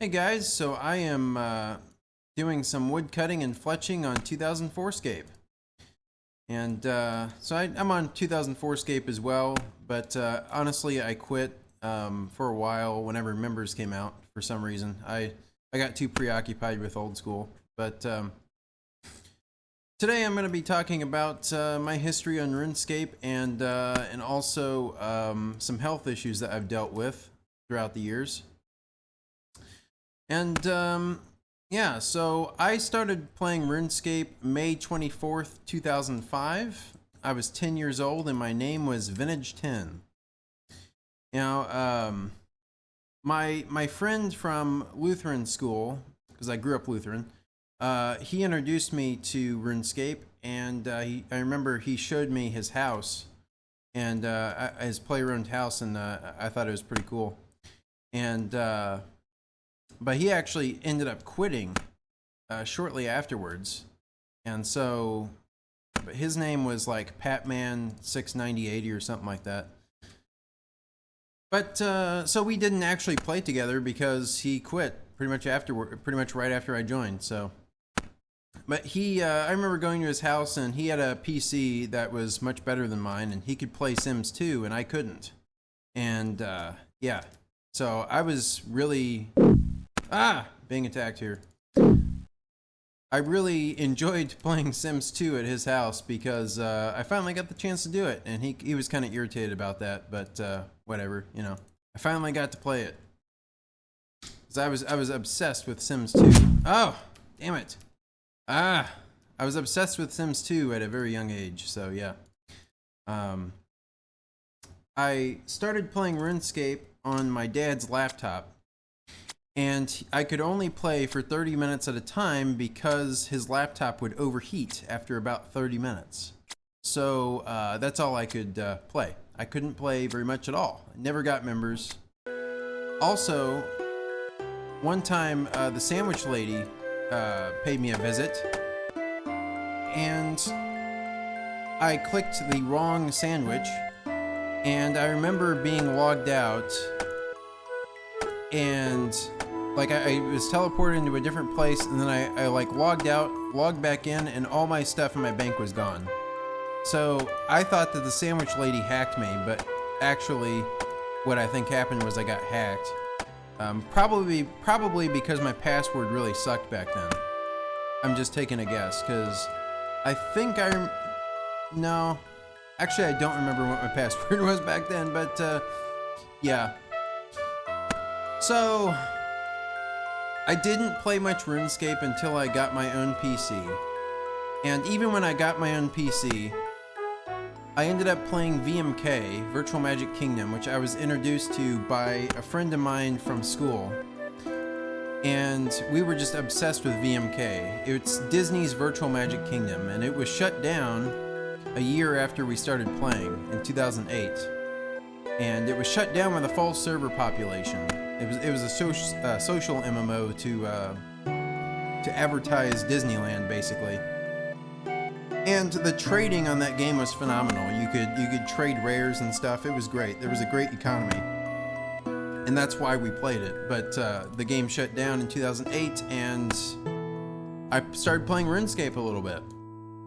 Hey guys, so I am doing some wood cutting and fletching on 2004Scape. And I'm on 2004Scape as well, but honestly I quit for a while whenever Members came out for some reason. I got too preoccupied with old school. But today I'm going to be talking about my history on Runescape and also some health issues that I've dealt with throughout the years. And yeah, so I started playing RuneScape May 24th, 2005. I was 10 years old and my name was Vintage10. Now, my friend from Lutheran school, because I grew up Lutheran, he introduced me to RuneScape, and I remember he showed me his house, and his play-owned house, and I thought it was pretty cool. And but he actually ended up quitting shortly afterwards, and so his name was like Patman69080 or something like that. But so we didn't actually play together because he quit pretty much right after I joined. So, but I remember going to his house and he had a PC that was much better than mine, and he could play Sims 2 and I couldn't. And yeah, so I was really being attacked here. I really enjoyed playing Sims 2 at his house because I finally got the chance to do it, and he was kind of irritated about that, but whatever, you know. I finally got to play it. 'Cause I was obsessed with Sims 2. Oh, damn it. I was obsessed with Sims 2 at a very young age, so yeah. I started playing RuneScape on my dad's laptop, and I could only play for 30 minutes at a time because his laptop would overheat after about 30 minutes. So that's all I could play. I couldn't play very much at all. I never got members. Also, one time the sandwich lady paid me a visit, and I clicked the wrong sandwich, and I remember being logged out, and like I was teleported into a different place, and then I like logged out, logged back in, and all my stuff in my bank was gone. So I thought that the sandwich lady hacked me, but actually what I think happened was I got hacked. Probably because my password really sucked back then. I'm just taking a guess, because I think no, actually I don't remember what my password was back then, but yeah. So I didn't play much RuneScape until I got my own PC. And even when I got my own PC, I ended up playing VMK, Virtual Magic Kingdom, which I was introduced to by a friend of mine from school. And we were just obsessed with VMK. It's Disney's Virtual Magic Kingdom, and it was shut down a year after we started playing in 2008. And it was shut down with a false server population. It was a social MMO to advertise Disneyland, basically. And the trading on that game was phenomenal. You could trade rares and stuff. It was great. There was a great economy, and that's why we played it. But the game shut down in 2008, and I started playing RuneScape a little bit.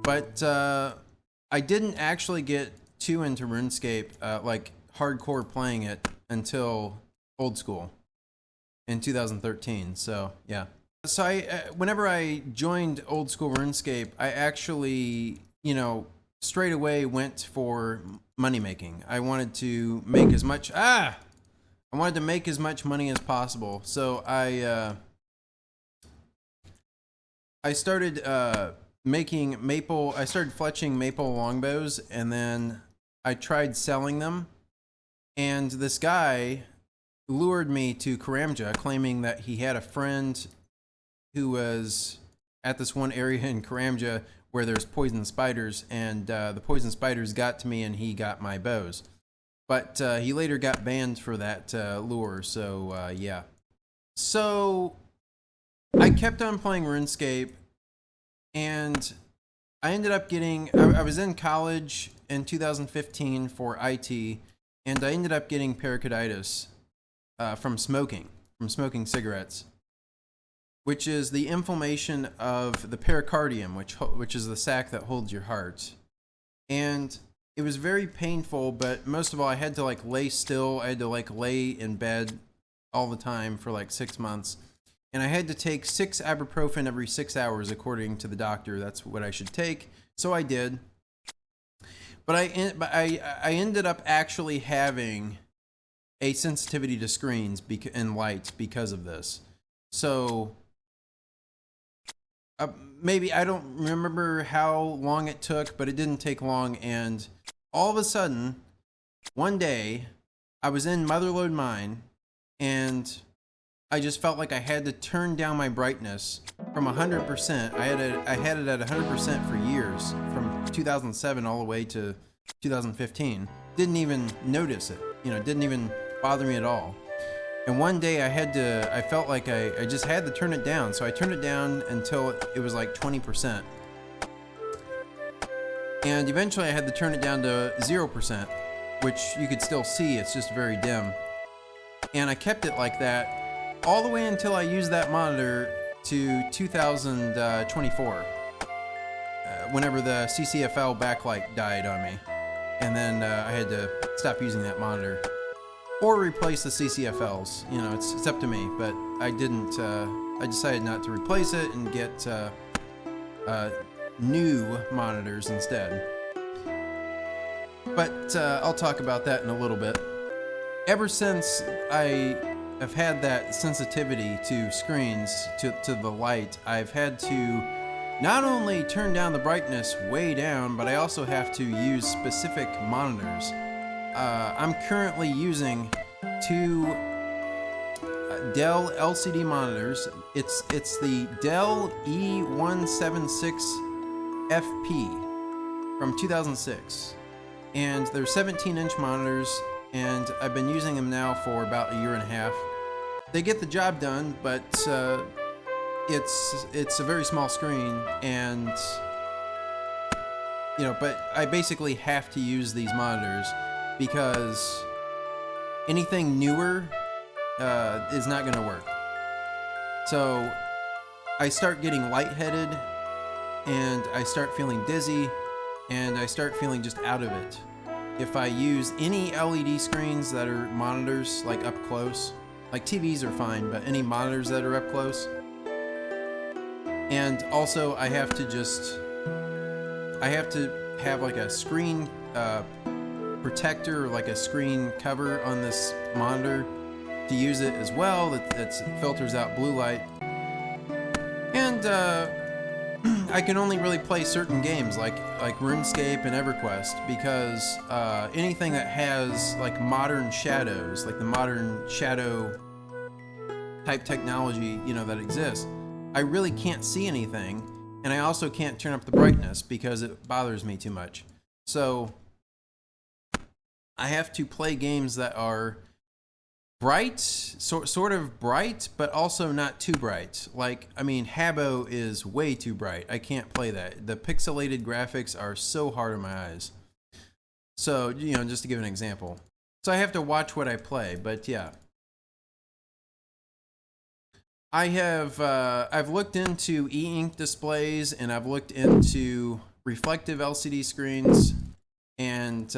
But I didn't actually get too into RuneScape, like hardcore playing it, until old school in 2013. So yeah. So whenever I joined old school RuneScape, I actually, straight away went for money making. I wanted to make as much money as possible. So I started I started fletching maple longbows, and then I tried selling them. And this guy lured me to Karamja, claiming that he had a friend who was at this one area in Karamja where there's poison spiders, and the poison spiders got to me and he got my bows. But he later got banned for that lure, so yeah. So I kept on playing RuneScape, and I ended up getting, I was in college in 2015 for IT, and I ended up getting pericarditis from smoking cigarettes. which is the inflammation of the pericardium, which is the sac that holds your heart. And it was very painful, but most of all, I had to like lay still. I had to like lay in bed all the time for like 6 months. And I had to take 6 ibuprofen every 6 hours, according to the doctor. That's what I should take. So I did. But I ended up actually having a sensitivity to screens and light because of this. So maybe, I don't remember how long it took, but it didn't take long. And all of a sudden, one day, I was in Motherlode Mine, and I just felt like I had to turn down my brightness from 100%. I had it at 100% for years, from 2007 all the way to 2015. Didn't even notice it. Didn't even bother me at all. And one day I felt like I just had to turn it down. So I turned it down until it was like 20%. And eventually I had to turn it down to 0%, which you could still see. It's just very dim. And I kept it like that all the way until I used that monitor to 2024, whenever the CCFL backlight died on me. And then I had to stop using that monitor. Or replace the CCFLs. It's up to me, but I didn't. I decided not to replace it and get new monitors instead. But I'll talk about that in a little bit. Ever since I have had that sensitivity to screens, to the light, I've had to not only turn down the brightness way down, but I also have to use specific monitors. I'm currently using 2 Dell LCD monitors. It's the Dell E176FP from 2006, and they're 17-inch monitors, and I've been using them now for about a year and a half. They get the job done, but it's a very small screen, and but I basically have to use these monitors because anything newer is not going to work. So I start getting lightheaded, and I start feeling dizzy, and I start feeling just out of it. If I use any LED screens that are monitors, like up close, like TVs are fine, but any monitors that are up close. And also I have to have like a screen protector, or like a screen cover on this monitor to use it as well, that filters out blue light. And I can only really play certain games like RuneScape and EverQuest, because anything that has like modern shadows, like the modern shadow type technology that exists, I really can't see anything, and I also can't turn up the brightness because it bothers me too much. So I have to play games that are bright, sort of bright, but also not too bright. Like, Habbo is way too bright. I can't play that. The pixelated graphics are so hard on my eyes. So, just to give an example. So I have to watch what I play, but yeah. I've looked into e-ink displays, and I've looked into reflective LCD screens, and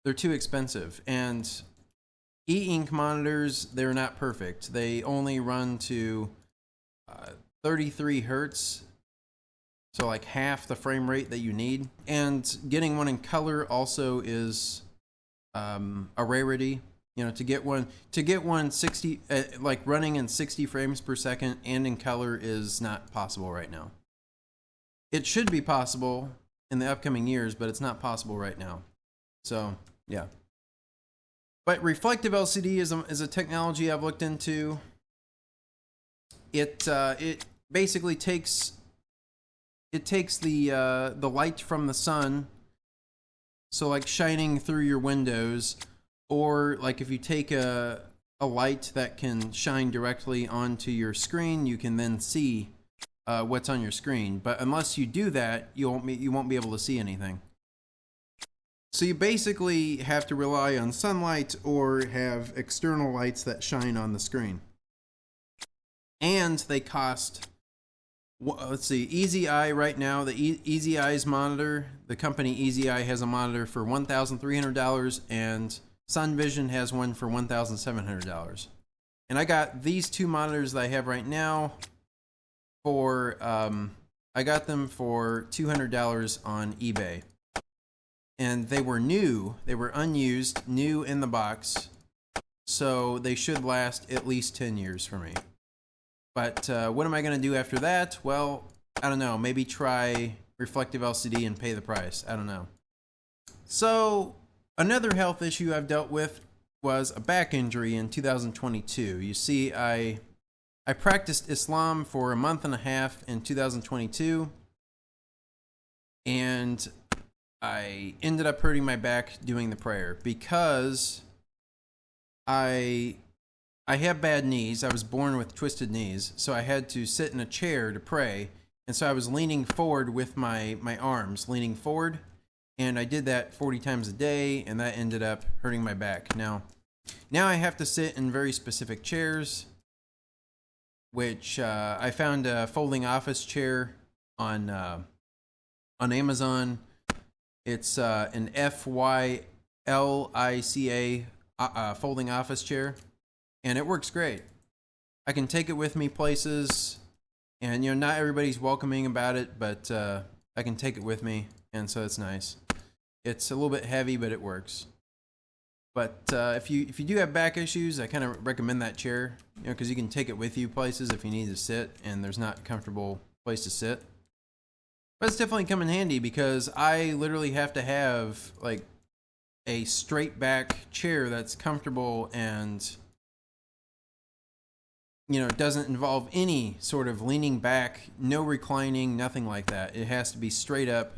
they're too expensive. And e-ink monitors, they're not perfect. They only run to 33 hertz, so like half the frame rate that you need. And getting one in color also is a rarity. To get one 60, like running in 60 frames per second and in color is not possible right now. It should be possible in the upcoming years, but it's not possible right now. So, yeah. But reflective LCD is a technology I've looked into. It basically takes the light from the sun, so like shining through your windows, or like if you take a light that can shine directly onto your screen, you can then see what's on your screen. But unless you do that, you won't be able to see anything. So you basically have to rely on sunlight or have external lights that shine on the screen. and they cost, let's see, Easy Eye right now, the Easy Eye's monitor, the company Easy Eye has a monitor for $1,300, and Sun Vision has one for $1,700. And I got these two monitors that I have right now for, I got them for $200 on eBay. And they were new, they were unused, new in the box, so they should last at least 10 years for me. But what am I going to do after that? Well, I don't know. Maybe try reflective LCD and pay the price. I don't know. So another health issue I've dealt with was a back injury in 2022. You see, I practiced Islam for a month and a half in 2022, and I ended up hurting my back doing the prayer because I have bad knees. I was born with twisted knees, so I had to sit in a chair to pray. And so I was leaning forward with my arms, leaning forward. And I did that 40 times a day, and that ended up hurting my back. Now I have to sit in very specific chairs, which I found a folding office chair on Amazon. It's an FYLICA folding office chair. And it works great. I can take it with me places, and not everybody's welcoming about it, but I can take it with me, and so it's nice. It's a little bit heavy, but it works. But if you do have back issues, I kind of recommend that chair, because you can take it with you places if you need to sit, and there's not a comfortable place to sit. But it's definitely come in handy because I literally have to have like a straight back chair that's comfortable and it doesn't involve any sort of leaning back, no reclining, nothing like that. It has to be straight up,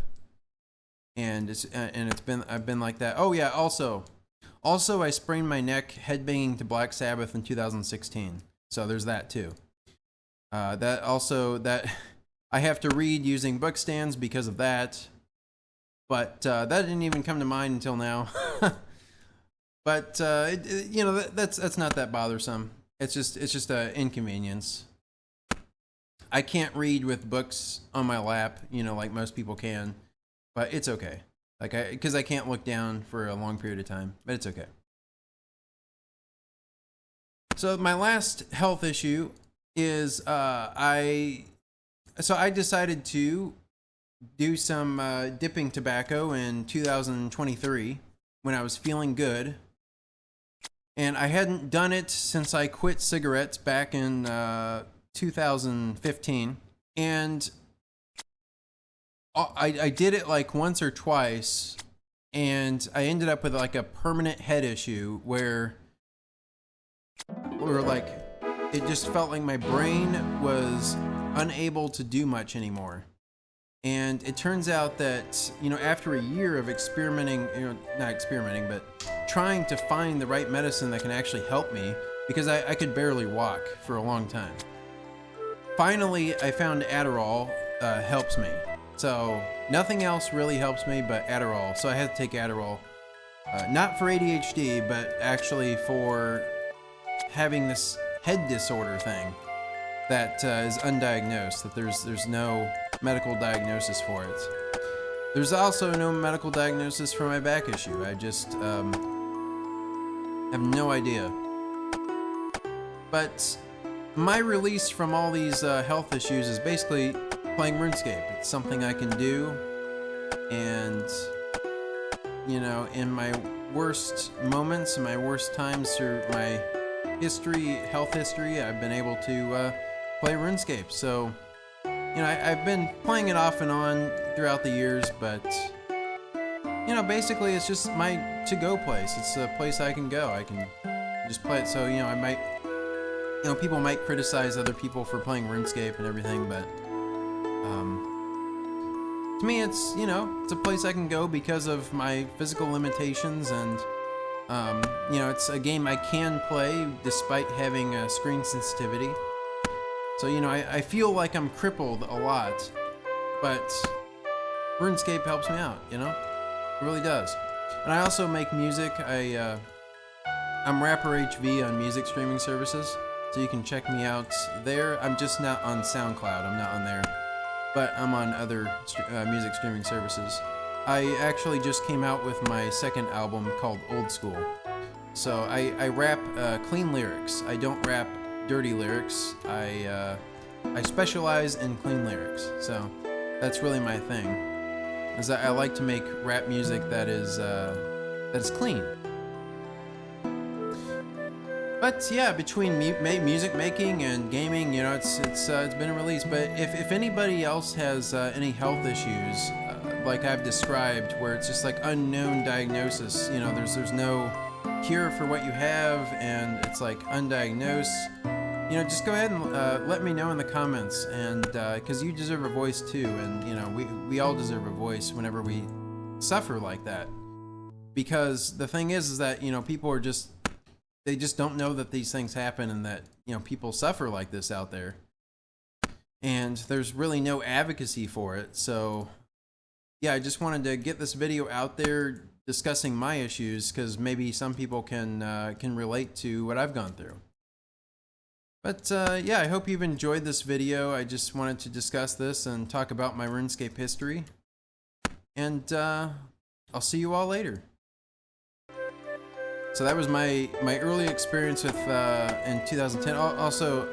and I've been like that. Oh yeah, also I sprained my neck headbanging to Black Sabbath in 2016. So there's that too. That I have to read using book stands because of that. But that didn't even come to mind until now. But that's not that bothersome. It's just an inconvenience. I can't read with books on my lap, like most people can, but it's okay. Because I can't look down for a long period of time, but it's okay. So my last health issue is I decided to do some dipping tobacco in 2023 when I was feeling good. And I hadn't done it since I quit cigarettes back in 2015. And I did it like once or twice, and I ended up with like a permanent head issue where like it just felt like my brain was unable to do much anymore. And it turns out that, after a year of experimenting, not experimenting, but trying to find the right medicine that can actually help me, because I could barely walk for a long time. Finally, I found Adderall helps me. So nothing else really helps me but Adderall. So I had to take Adderall, not for ADHD, but actually for having this head disorder thing that is undiagnosed, that there's no medical diagnosis for it. There's also no medical diagnosis for my back issue. I just have no idea. But my release from all these health issues is basically playing RuneScape. It's something I can do, and in my worst moments, in my worst times through my health history, I've been able to play RuneScape. So I've been playing it off and on throughout the years, but basically it's just my to-go place. It's a place I can go. I can just play it. So I might, people might criticize other people for playing RuneScape and everything, but to me it's it's a place I can go because of my physical limitations, and it's a game I can play despite having a screen sensitivity. So, I feel like I'm crippled a lot, but RuneScape helps me out, it really does. And I also make music. I'm RapperHV on music streaming services, so you can check me out there. I'm just not on SoundCloud, I'm not on there, but I'm on other music streaming services. I actually just came out with my second album called Old School. So I rap clean lyrics. I don't rap dirty lyrics. I specialize in clean lyrics. So that's really my thing. Is that I like to make rap music that is clean. But yeah, between music making and gaming, you know, it's been a release. But if anybody else has any health issues, like I've described, where it's just like unknown diagnosis, you know, there's no cure for what you have, and it's like undiagnosed, you know, just go ahead and let me know in the comments, and because you deserve a voice too, and you know, we all deserve a voice whenever we suffer like that. Because the thing is that, you know, people are they just don't know that these things happen, and that, you know, people suffer like this out there, and there's really no advocacy for it. So yeah, I just wanted to get this video out there discussing my issues, because maybe some people can relate to what I've gone through. But yeah, I hope you've enjoyed this video. I just wanted to discuss this and talk about my RuneScape history, and I'll see you all later. So that was my early experience with in 2010. Also,